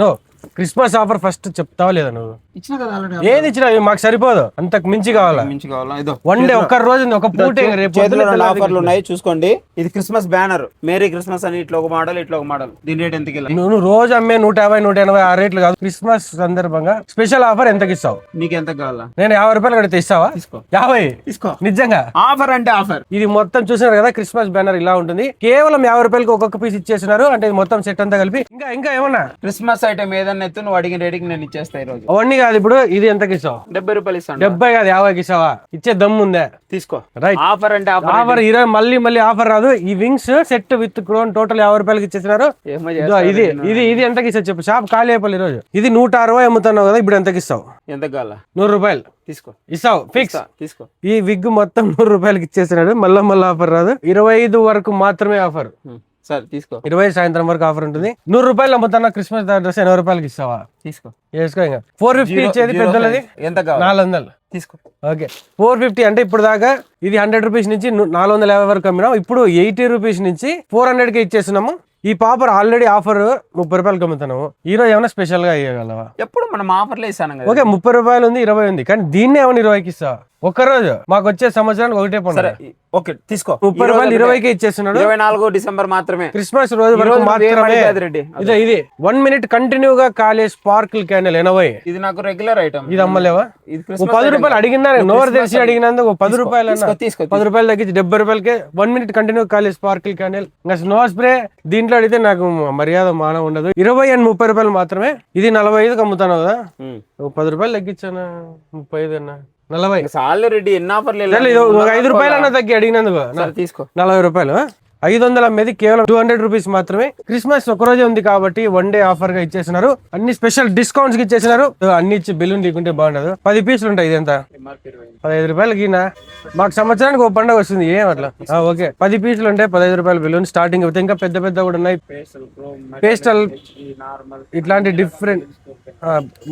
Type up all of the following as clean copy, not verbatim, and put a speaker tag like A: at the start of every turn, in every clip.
A: No Christmas offer first చెప్తావా లేదా నువ్వు?
B: ఇచ్చిన కదా ఆల్రెడీ.
A: ఏది ఇచ్చినా మాకు సరిపోదు, అంతకు మించి కావాలా?
B: మించి కావాలా? ఇదో
A: వన్ డే ఒక్క రోజు ఒక పూట రేపు
B: చేతిలో 2 ఆఫర్లు ఉన్నాయి చూసుకోండి. ఇది క్రిస్మస్ బ్యానర్, మేరీ క్రిస్మస్ అని ఇట్లా ఒక మోడల్, ఇట్లా ఒక మోడల్. దీని రేట్ ఎంతకి?
A: నువ్వు రోజు అమ్మే 150, 180 ఆ రేట్లు కాదు. క్రిస్మస్ సందర్భంగా స్పెషల్ ఆఫర్ ఎంతకి ఇస్తావు?
B: నీకు ఎంత కావాలా?
A: నేను 50 రూపాయలు కడితే ఇస్తావా?
B: తీసుకో
A: 50
B: తీసుకో.
A: నిజంగా
B: ఆఫర్ అంటే ఆఫర్.
A: ఇది మొత్తం చూసినారు కదా, క్రిస్మస్ బ్యానర్ ఇలా ఉంటుంది. కేవలం 50 రూపాయలకి ఒక్కొక్క పీస్ ఇచ్చేస్తున్నారు. అంటే ఇది మొత్తం సెట్ అంతా కలిపి ఇంకా ఏమన్నా
B: క్రిస్మస్ ఐటమ్ ఏదన్నా ఎత్తు నువ్వు అడిగిన రేటుకి నేను ఇచ్చేస్తా ఈ రోజు.
A: అవన్నీ కాదు. ఇప్పుడు ఇది ఎంతకి ఇస్తావు?
B: 70 రూపాయలు ఇస్తాను.
A: 70 కాదు 50కి ఇస్తావా? ఇచ్చే దమ్ము ఉందే?
B: తీసుకో.
A: రైట్.
B: ఆఫర్ అంటే ఆఫర్.
A: ఆఫర్ 20 మళ్ళీ ఆఫర్ రాదు. ఈ wings set with crown total 50 రూపాయలకి ఇచ్చేస్తున్నారు.
B: ఏమో
A: ఇదో ఇది ఎంతకి ఇస్తావు చెప్పు? షాప్ ఖాళీ అయిపోయి ఈ రోజు. ఇది 160 అమ్ముతున్నావు కదా, ఇప్పుడు ఎంతకి ఇస్తావు?
B: ఎంత కావాలా?
A: 100 రూపాయలు
B: తీసుకో.
A: ఇస్తావు ఫిక్స్.
B: తీసుకో.
A: ఈ విగ్ మొత్తం 100 రూపాయలకి ఇచ్చేస్తున్నాడు. మళ్ళీ ఆఫర్ రాదు. 25 వరకు మాత్రమే ఆఫర్.
B: సరే తీసుకో.
A: 20 సాయంత్రం వరకు ఆఫర్ ఉంటుంది. 100 రూపాయలు అమ్ముతున్నా క్రిస్మస్ డ్రెస్ 80 రూపాయలకి ఇస్తావా?
B: తీసుకో.
A: వేసుకో. ఇంకా 450 ఇచ్చేది పెద్దలది
B: ఎంత కావాలి?
A: 400
B: తీసుకో.
A: ఓకే 450 అంటే ఇప్పుడు దాకా ఇది 100 రూపీస్ నుంచి 450 వరకు అమ్మినాం. ఇప్పుడు 80 రూపీస్ నుంచి 400కి ఇచ్చేస్తున్నాము. ఈ పాపర్ ఆల్రెడీ ఆఫర్ 30 రూపాయలకి అమ్ముతున్నాము. ఈ రోజు ఏమైనా స్పెషల్ గా ఇవ్వగలవా?
B: ఎప్పుడు మనం ఆఫర్లో ఇస్తాను కదా.
A: ఓకే 30 రూపాయలు ఉంది, 20 ఉంది, కానీ దీన్నే ఏమైనా 20కి ఇస్తా? ఒక్కరోజు మాకు వచ్చే సంవత్సరానికి ఒకటే పండుగ.
B: ఓకే తీసుకో.
A: 30 రూపాయలు 20కి ఇచ్చేస్తున్నాడు.
B: 24 డిసెంబర్ మాత్రమే,
A: క్రిస్మస్ రోజు వరకు మాత్రమే. ఇది 1 మినిట్ కంటిన్యూగా కాలే స్పార్కిల్ క్యాండిల్ 80.
B: ఇది నాకు రెగ్యులర్ ఐటమ్.
A: ఇది అమ్మలేవా?
B: ఇది
A: 10 రూపాయలు అడిగిందా? నోరు తెరిచి అడిగినందుకు 10 రూపాయలు అన్న. 10 రూపాయలు తగ్గించి 70 రూపాయలకి 1 మినిట్ కంటిన్యూ కాలే స్పార్కిల్ క్యాండిల్. ఇంకా స్నో స్ప్రే దీంట్లో అడిగితే నాకు మర్యాద మానం ఉండదు. 20 and 30 రూపాయలు మాత్రమే. ఇది 45కి అమ్ముతాను కదా, 10 రూపాయలు తగ్గించాను. 35 అన్న 40.
B: ఆల్రెడీ ఎన్ని ఆఫర్లు
A: 5 రూపాయలు అన్న తగ్గి అడిగినందుకు
B: తీసుకో.
A: 40 రూపాయలు. 500 అమ్మేది కేవలం 200 రూపీస్ మాత్రమే. క్రిస్మస్ ఒక రోజే ఉంది కాబట్టి 1 డే ఆఫర్ గా ఇచ్చేసినారు. అన్ని స్పెషల్ డిస్కౌంట్స్ కి ఇచ్చేసినారు. అన్ని ఇచ్చి బిల్లుని లేకుంటే బాగుండదు. 10 పీసులు ఉంటాయి. ఇది ఎంత? 15 రూపాయలకి. మాకు సంవత్సరానికి ఒక పండుగ వస్తుంది. ఏం అట్లా? ఓకే 10 పీసులు ఉంటాయి, 15 రూపాయల బిల్లు స్టార్టింగ్. ఇంకా పెద్ద కూడా ఉన్నాయి. పేస్టల్ ఇట్లాంటి డిఫరెంట్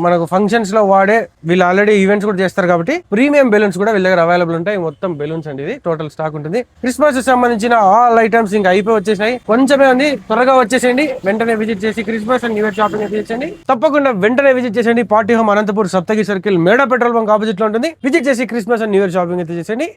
A: మనకు ఫంక్షన్స్ లో వాడే, వీళ్ళు ఆల్రెడీ ఈవెంట్స్ కూడా చేస్తారు కాబట్టి ప్రీమియం బెలూన్స్ కూడా వీళ్ళ దగ్గర అవైలబుల్ ఉంటాయి. మొత్తం బెలూన్స్ అండి. ఇది టోటల్ స్టాక్ ఉంటుంది. క్రిస్మస్ సంబంధించిన ఆల్ ఐటమ్స్ ఇంకా అయిపోయి వచ్చేసాయి. కొంచెమే ఉంది, త్వరగా వచ్చేసేయండి. వెంటనే విజిట్ చేసి Christmas and new year shopping చేసేయండి. తప్పకుండా వెంటనే విజిట్ చేసేయండి. Party home Anantapur Saptagiri circle మేడా పెట్రోల్ బంక్ ఆపోజిట్ లో ఉంటుంది. విజిట్ చేసి Christmas and new year shopping అయితే చేసేయండి.